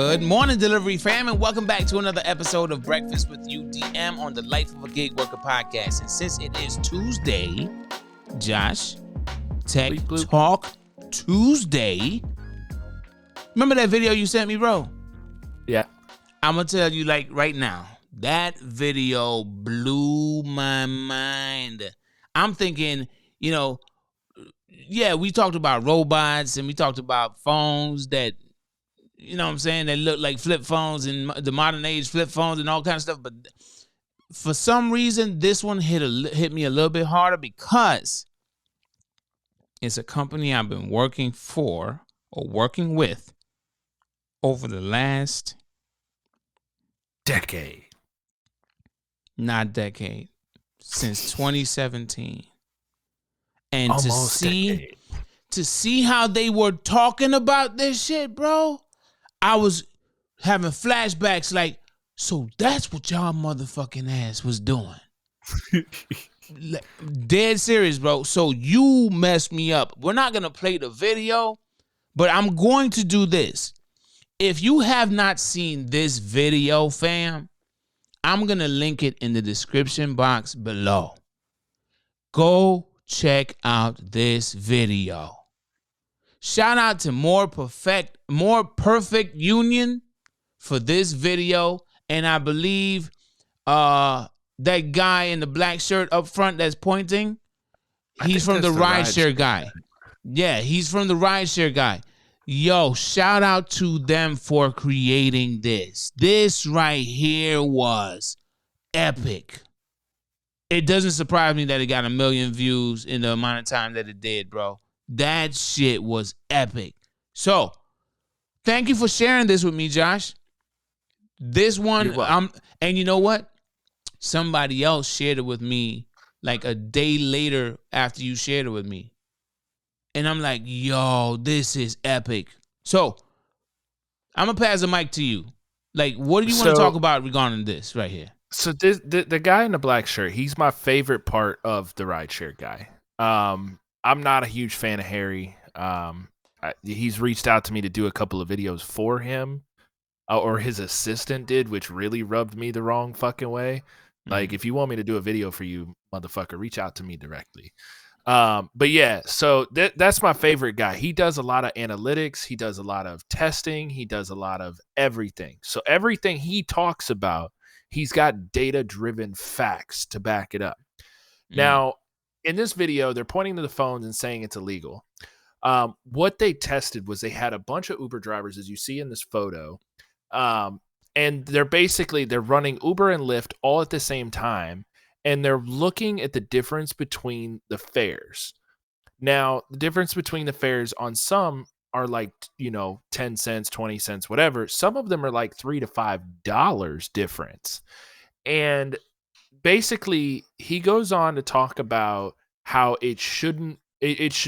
Good morning, delivery fam, and welcome back to another episode of Breakfast with UDM on the Life of a Gig Worker podcast. And since it is Tuesday, Josh, Tech Talk Tuesday. Remember that video you sent me, bro? Yeah. I'm going to tell you, like, right now, that video blew my mind. I'm thinking, you know, yeah, we talked about robots and we talked about phones that, you know what I'm saying, that look like flip phones and the modern age flip phones and all kind of stuff. But for some reason, this one hit me a little bit harder because it's a company I've been working for or working with over the last decade. Not decade. Since 2017. And almost to see how they were talking about this shit, bro, I was having flashbacks like, so that's what y'all motherfucking ass was doing. Dead serious, bro. So you messed me up. We're not going to play the video, but I'm going to do this. If you have not seen this video, fam, I'm going to link it in the description box below. Go check out this video. Shout out to More Perfect Union for this video. And I believe that guy in the black shirt up front that's pointing, he's from the RIDESHARE guy. Yeah, he's from the RIDESHARE guy. Yo, shout out to them for creating this. This right here was epic. It doesn't surprise me that it got 1 million views in the amount of time that it did, bro. That shit was epic. So, thank you for sharing this with me, Josh. This one, and you know what? Somebody else shared it with me like a day later after you shared it with me. And I'm like, yo, this is epic. So, I'm going to pass the mic to you. Like, what do you want to talk about regarding this right here? So, the guy in the black shirt, he's my favorite part of the RIDESHARE guy. I'm not a huge fan of Harry. He's reached out to me to do a couple of videos for him, or his assistant did, which really rubbed me the wrong fucking way. Like, if you want me to do a video for you, motherfucker, reach out to me directly. But yeah, so that's my favorite guy. He does a lot of analytics. He does a lot of testing. He does a lot of everything. So everything he talks about, he's got data-driven facts to back it up. Now, in this video, they're pointing to the phones and saying it's illegal. What they tested was they had a bunch of Uber drivers, as you see in this photo, and they're running Uber and Lyft all at the same time, and they're looking at the difference between the fares. Now, the difference between the fares on some are like, 10 cents, 20 cents, whatever. Some of them are like $3 to $5 difference. And basically, he goes on to talk about how it should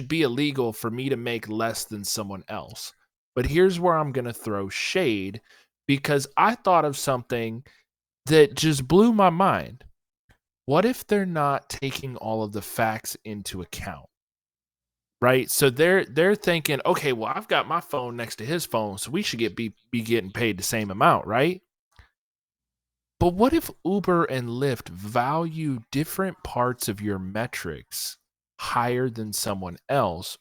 be illegal for me to make less than someone else. But here's where I'm going to throw shade, because I thought of something that just blew my mind. What if they're not taking all of the facts into account? Right? So they're thinking, okay, well, I've got my phone next to his phone, so we should be getting paid the same amount, right? But what if Uber and Lyft value different parts of your metrics higher than someone else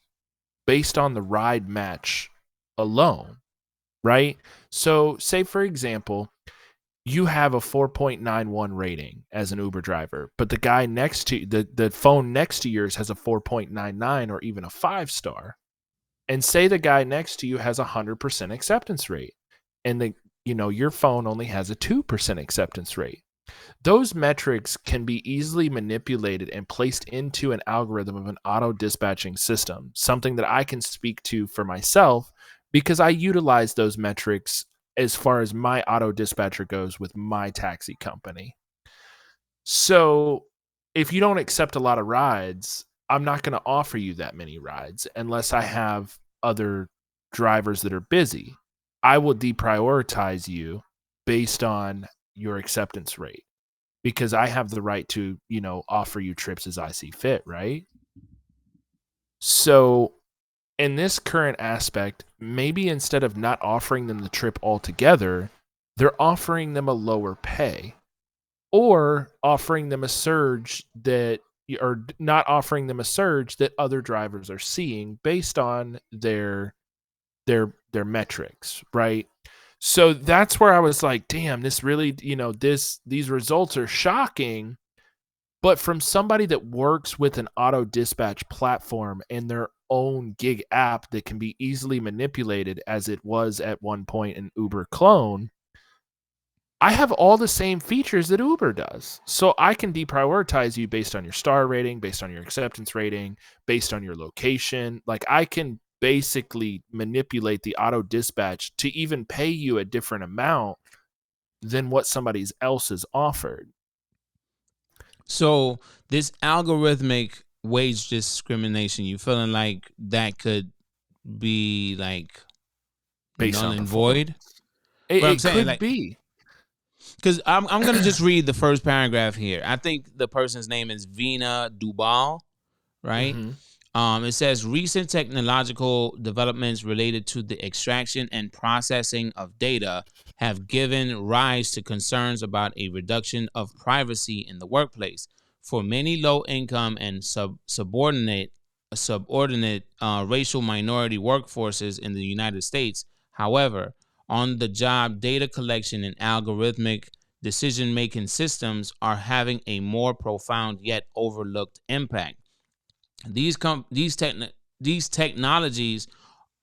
based on the ride match alone, right? So say, for example, you have a 4.91 rating as an Uber driver, but the guy next to the phone next to yours has a 4.99 or even a 5-star. And say the guy next to you has a 100% acceptance rate, and your phone only has a 2% acceptance rate. Those metrics can be easily manipulated and placed into an algorithm of an auto dispatching system, something that I can speak to for myself because I utilize those metrics as far as my auto dispatcher goes with my taxi company. So if you don't accept a lot of rides, I'm not going to offer you that many rides unless I have other drivers that are busy. I will deprioritize you based on your acceptance rate because I have the right to, offer you trips as I see fit, right? So in this current aspect, maybe instead of not offering them the trip altogether, they're offering them a lower pay or offering them a surge that or not offering them a surge that other drivers are seeing based on their metrics, right? So that's where I was like, damn, this really, these results are shocking. But from somebody that works with an auto dispatch platform and their own gig app that can be easily manipulated as it was at one point an Uber clone, I have all the same features that Uber does. So I can deprioritize you based on your star rating, based on your acceptance rating, based on your location. Like I can basically manipulate the auto dispatch to even pay you a different amount than what somebody else is offered. So this algorithmic wage discrimination, you feeling like that could be like Based null on and performance. void? But I'm It saying, could like, be. because I'm gonna just read the first paragraph here. I think the person's name is Vina Dubal, right? Mm-hmm. It says recent technological developments related to the extraction and processing of data have given rise to concerns about a reduction of privacy in the workplace. For many low-income and subordinate racial minority workforces in the United States, however, on-the-job data collection and algorithmic decision-making systems are having a more profound yet overlooked impact. These technologies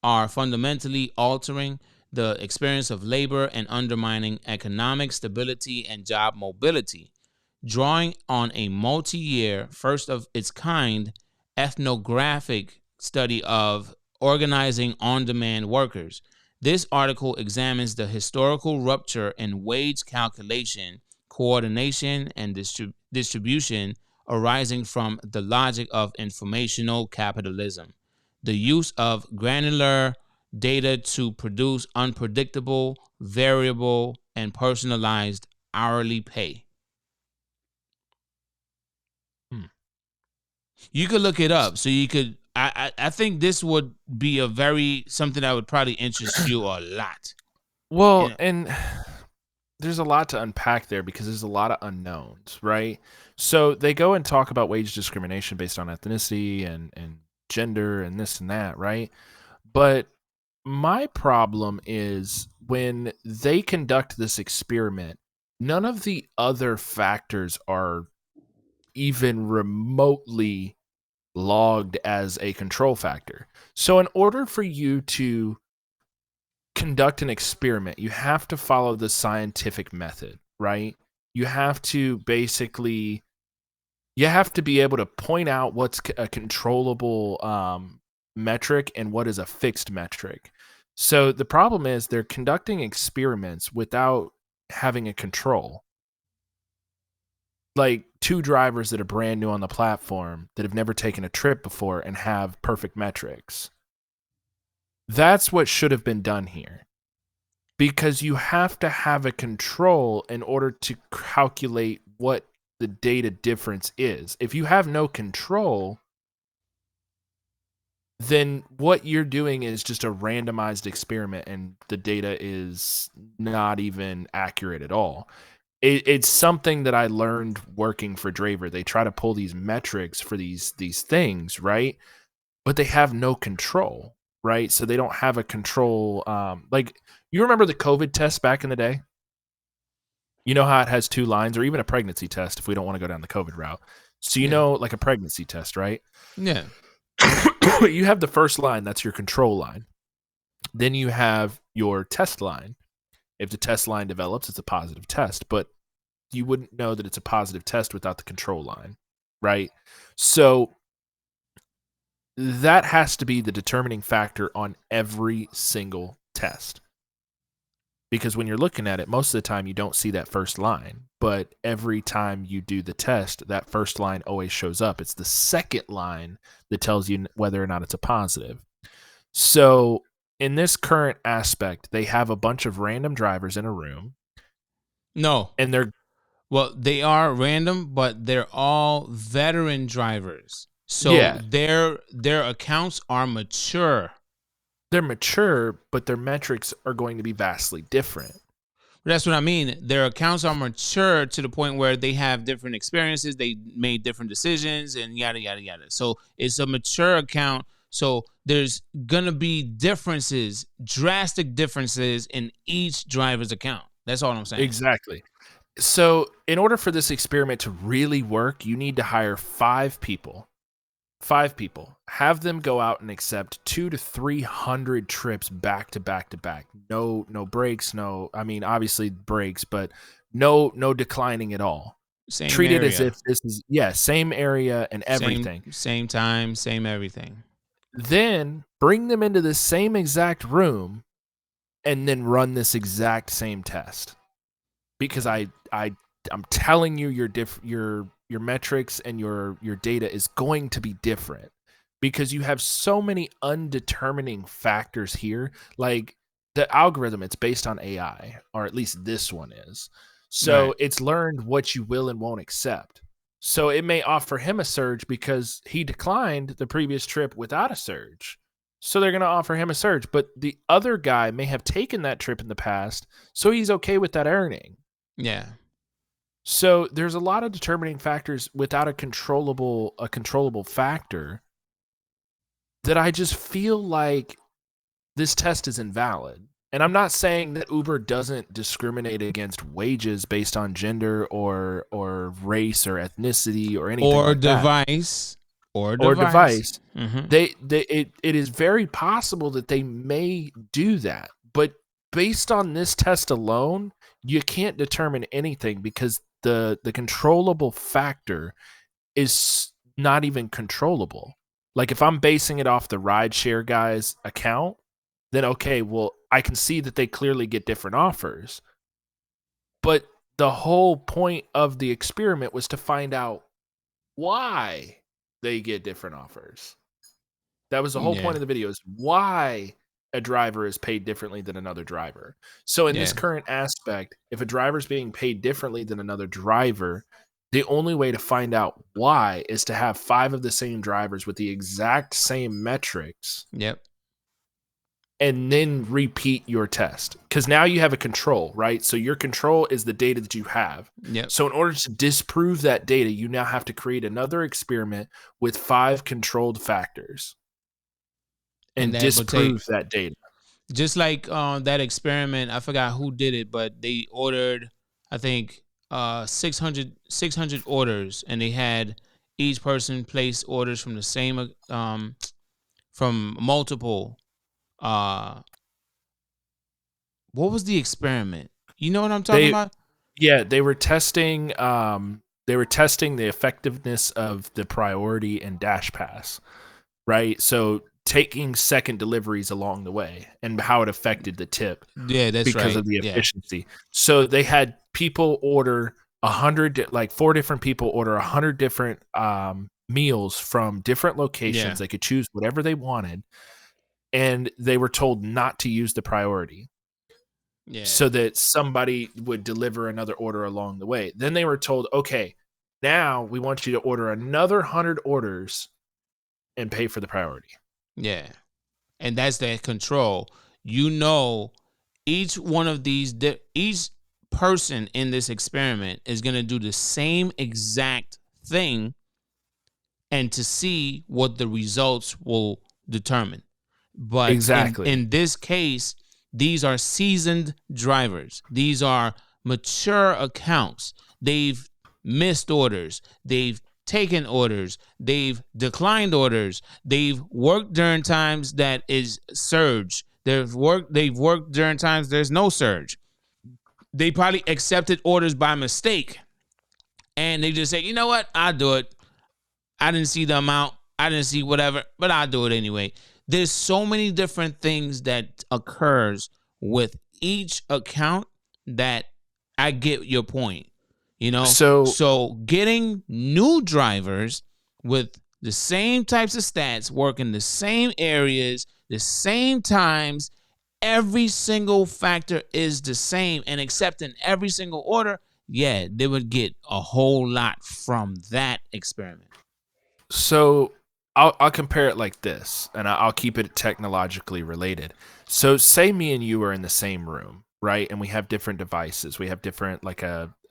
are fundamentally altering the experience of labor and undermining economic stability and job mobility. Drawing on a multi-year, first of its kind, ethnographic study of organizing on-demand workers, this article examines the historical rupture in wage calculation, coordination, and distribution arising from the logic of informational capitalism. The use of granular data to produce unpredictable, variable, and personalized hourly pay. You could look it up. So you could. I think this would be a very something that would probably interest you a lot. Well, Yeah. and there's a lot to unpack there because there's a lot of unknowns, right? So they go and talk about wage discrimination based on ethnicity and gender and this and that, right? But my problem is when they conduct this experiment, none of the other factors are even remotely logged as a control factor. So, in order for you to conduct an experiment, you have to follow the scientific method, right? You have to basically you have to be able to point out what's a controllable metric and what is a fixed metric. So the problem is they're conducting experiments without having a control. Like two drivers that are brand new on the platform that have never taken a trip before and have perfect metrics. That's what should have been done here. Because you have to have a control in order to calculate what the data difference is. If you have no control, then what you're doing is just a randomized experiment and the data is not even accurate at all. It's something that I learned working for Draver. They try to pull these metrics for these things, right? But they have no control, right? So they don't have a control. Like you remember the COVID test back in the day? You know how it has two lines, or even a pregnancy test if we don't want to go down the COVID route. So Yeah. like a pregnancy test, right? Yeah. You have the first line, that's your control line. Then you have your test line. If the test line develops, it's a positive test, but you wouldn't know that it's a positive test without the control line, right? So that has to be the determining factor on every single test. Because when you're looking at it, most of the time you don't see that first line, but every time you do the test, that first line always shows up. It's the second line that tells you whether or not it's a positive. So in this current aspect, they have a bunch of random drivers in a room. No. And they're Well, they are random, but they're all veteran drivers. So Yeah, their accounts are mature. they're mature, but their metrics are going to be vastly different. That's what I mean. Their accounts are mature to the point where they have different experiences, they made different decisions, and yada yada yada. So it's a mature account. So there's gonna be differences, drastic differences in each driver's account. That's all I'm saying. Exactly. So, in order for this experiment to really work, you need to hire 5 people. 5 people. Have them go out and accept 200 to 300 trips back to back to back. No breaks. No, I mean obviously breaks, but no declining at all. Same Treat it as area, if this is same area and everything. same time, same everything. Then bring them into the same exact room and then run this exact same test. Because I'm telling you your metrics and your data is going to be different because you have so many undetermining factors here. Like the algorithm, it's based on AI, or at least this one is. So Right. it's learned what you will and won't accept. So it may offer him a surge because he declined the previous trip without a surge. So they're going to offer him a surge, but the other guy may have taken that trip in the past, so he's okay with that earning. Yeah. So there's a lot of determining factors without a controllable factor that I just feel like this test is invalid. And I'm not saying that Uber doesn't discriminate against wages based on gender or race or ethnicity or anything Or like that. device. Or Or device. device. It is very possible that they may do that. But based on this test alone, you can't determine anything because the controllable factor is not even controllable. Like if I'm basing it off the RIDESHARE guy's account, then okay, well, I can see that they clearly get different offers. But the whole point of the experiment was to find out why they get different offers. That was the whole Yeah. point of the video, is why a driver is paid differently than another driver. So in this Yeah. current aspect, if a driver is being paid differently than another driver, the only way to find out why is to have 5 of the same drivers with the exact same metrics Yep. and then repeat your test. Because now you have a control, right? So your control is the data that you have. Yep. So in order to disprove that data, you now have to create another experiment with 5 controlled factors and that will take, disprove that data. just like that experiment. I forgot who did it, but they ordered, I think, 600 orders, and they had each person place orders from the same from multiple. What was the experiment? You know what I'm talking about? Yeah, they were testing the effectiveness of the priority and dash pass, right? So taking second deliveries along the way and how it affected the tip. Yeah, that's because right. of the Yeah. efficiency. So they had people order 100, like 4 different people order 100 different meals from different locations. Yeah. They could choose whatever they wanted, and they were told not to use the priority. Yeah. So that somebody would deliver another order along the way. Then they were told, okay, now we want you to order another 100 orders and pay for the priority. Yeah. And that's that control. You know, each one of these, each person in this experiment is going to do the same exact thing, and to see what the results will determine. But Exactly. in this case, these are seasoned drivers. These are mature accounts. They've missed orders. They've taken orders. They've declined orders. They've worked during times that is surge. They've worked during times there's no surge. They probably accepted orders by mistake, and they just say, you know what, I'll do it. I didn't see the amount. I didn't see whatever, but I'll do it anyway. There's so many different things that occurs with each account that I get your point. You know, so getting new drivers with the same types of stats, working the same areas, the same times, every single factor is the same, and accepting every single order, yeah, they would get a whole lot from that experiment. So I'll compare it like this, and I'll keep it technologically related. So say me and you are in the same room, right? And we have different devices. We have different, like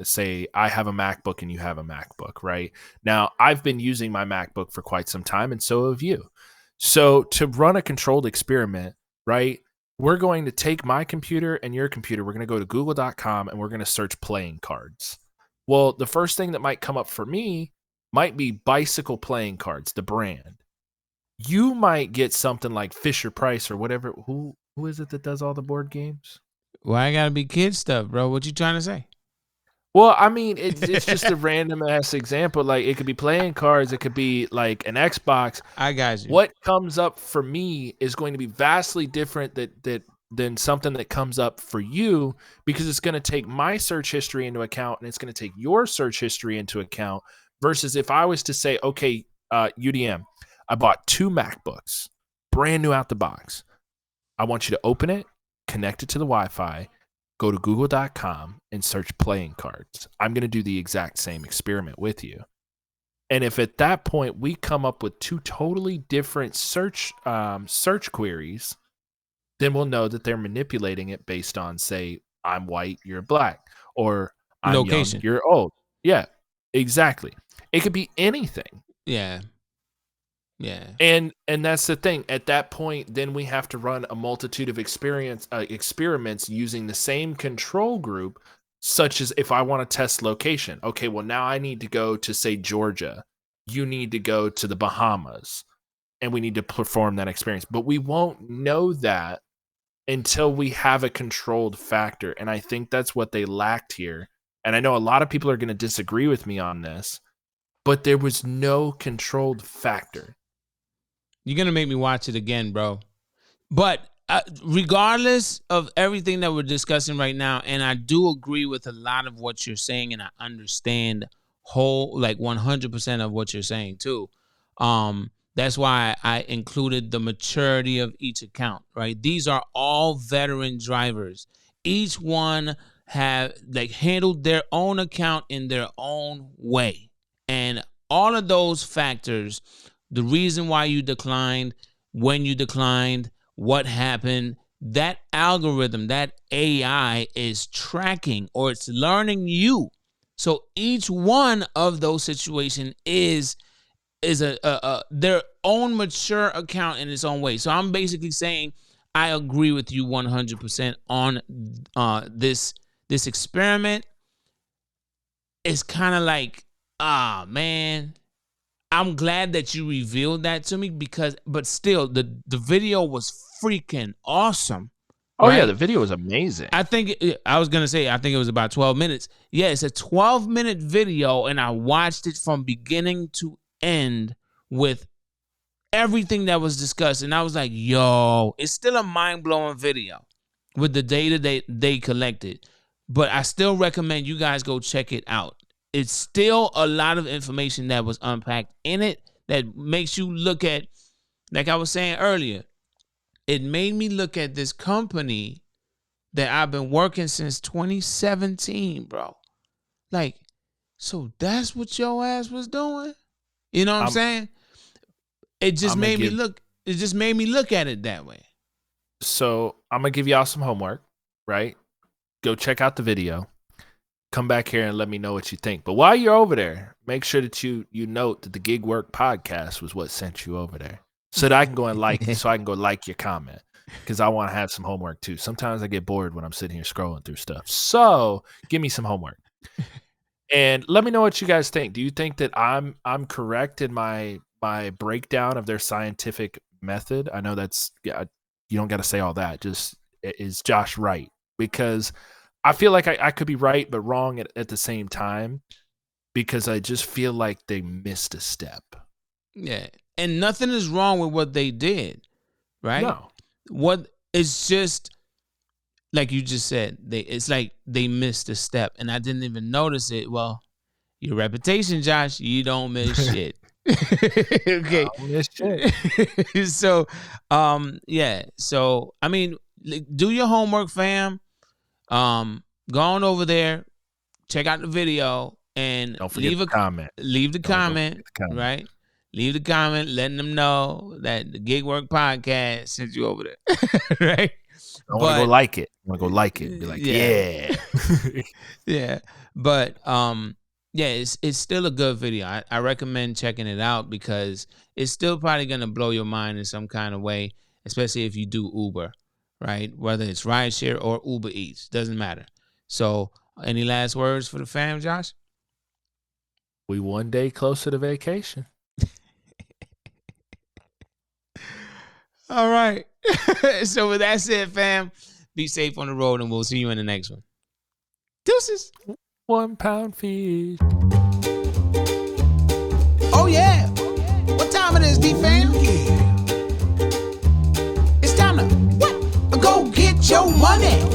say I have a MacBook and you have a MacBook, right? Now I've been using my MacBook for quite some time, and so have you. So to run a controlled experiment, right? We're going to take my computer and your computer. We're going to go to google.com and we're going to search playing cards. Well, the first thing that might come up for me might be Bicycle Playing Cards, the brand. You might get something like Fisher Price or whatever. Who is it that does all the board games? Why I gotta be kid stuff, bro? What you trying to say? Well, I mean, it's just a random ass example. Like it could be playing cards, it could be like an Xbox. I got you. What comes up for me is going to be vastly different than something that comes up for you, because it's going to take my search history into account and it's going to take your search history into account. Versus if I was to say, okay, UDM, I bought 2 MacBooks, brand new out the box. I want you to open it, connect it to the Wi-Fi, go to google.com and search playing cards. I'm going to do the exact same experiment with you. And if at that point we come up with 2 totally different search queries, then we'll know that they're manipulating it based on, say, I'm white, you're black, or I'm Location. young, you're old. Yeah, exactly. It could be anything. Yeah. Yeah. And that's the thing. At that point, then we have to run a multitude of experiments using the same control group, such as if I want to test location. Okay, well, now I need to go to, say, Georgia. You need to go to the Bahamas, and we need to perform that experience. But we won't know that until we have a controlled factor. And I think that's what they lacked here. And I know a lot of people are going to disagree with me on this, but there was no controlled factor. You're gonna make me watch it again, bro. But regardless of everything that we're discussing right now, and I do agree with a lot of what you're saying, and I understand 100% of what you're saying too. That's why I included the maturity of each account, right? These are all veteran drivers. Each one have handled their own account in their own way. And all of those factors, the reason why you declined, when you declined, what happened, that algorithm, that AI is tracking, or it's learning you. So each one of those situations is their own mature account in its own way. So I'm basically saying I agree with you 100% on this experiment. It's kind of like, man, I'm glad that you revealed that to me, but still, the video was freaking awesome. Oh, right? yeah, the video was amazing. I think I think it was about 12 minutes. Yeah, it's a 12-minute video, and I watched it from beginning to end with everything that was discussed, and I was like, yo, it's still a mind-blowing video with the data they collected, but I still recommend you guys go check it out. It's still a lot of information that was unpacked in it that makes you look at, like I was saying earlier, it made me look at this company that I've been working since 2017, bro. Like, so that's what your ass was doing? You know what I'm saying? It just made me look at it that way. So I'm gonna give y'all some homework, right? Go check out the video. Come back here and let me know what you think. But while you're over there, make sure that you note that the Gig Work podcast was what sent you over there, so that I can go and like it, so I can go like your comment, because I want to have some homework too. Sometimes I get bored when I'm sitting here scrolling through stuff. So give me some homework. And let me know what you guys think. Do you think that I'm correct in my breakdown of their scientific method? I know that's, yeah, you don't got to say all that. Just, is Josh right? Because I feel like I could be right but wrong at the same time, because I just feel like they missed a step. Yeah, and nothing is wrong with what they did, right? No. What it's just like you just said, it's like they missed a step, and I didn't even notice it. Well, your reputation, Josh, you don't miss shit. Okay. I don't miss shit. So, yeah. So, I mean, do your homework, fam. Go on over there, check out the video, and Don't forget to comment. Leave the comment, right? leave the comment letting them know that the Gig Work Podcast sent you over there. Right? I want to go like it. I want to go like it. Be like, yeah. Yeah. But yeah, it's still a good video. I recommend checking it out because it's still probably gonna blow your mind in some kind of way, especially if you do Uber, right? Whether it's rideshare or Uber Eats, doesn't matter. So any last words for the fam, Josh? We one day closer to vacation. All right. So with that said, fam, be safe on the road and we'll see you in the next one. Deuces. 1 pound fish. Oh yeah. What time it is, D-fam? Yeah. It's time to what? Go get your money.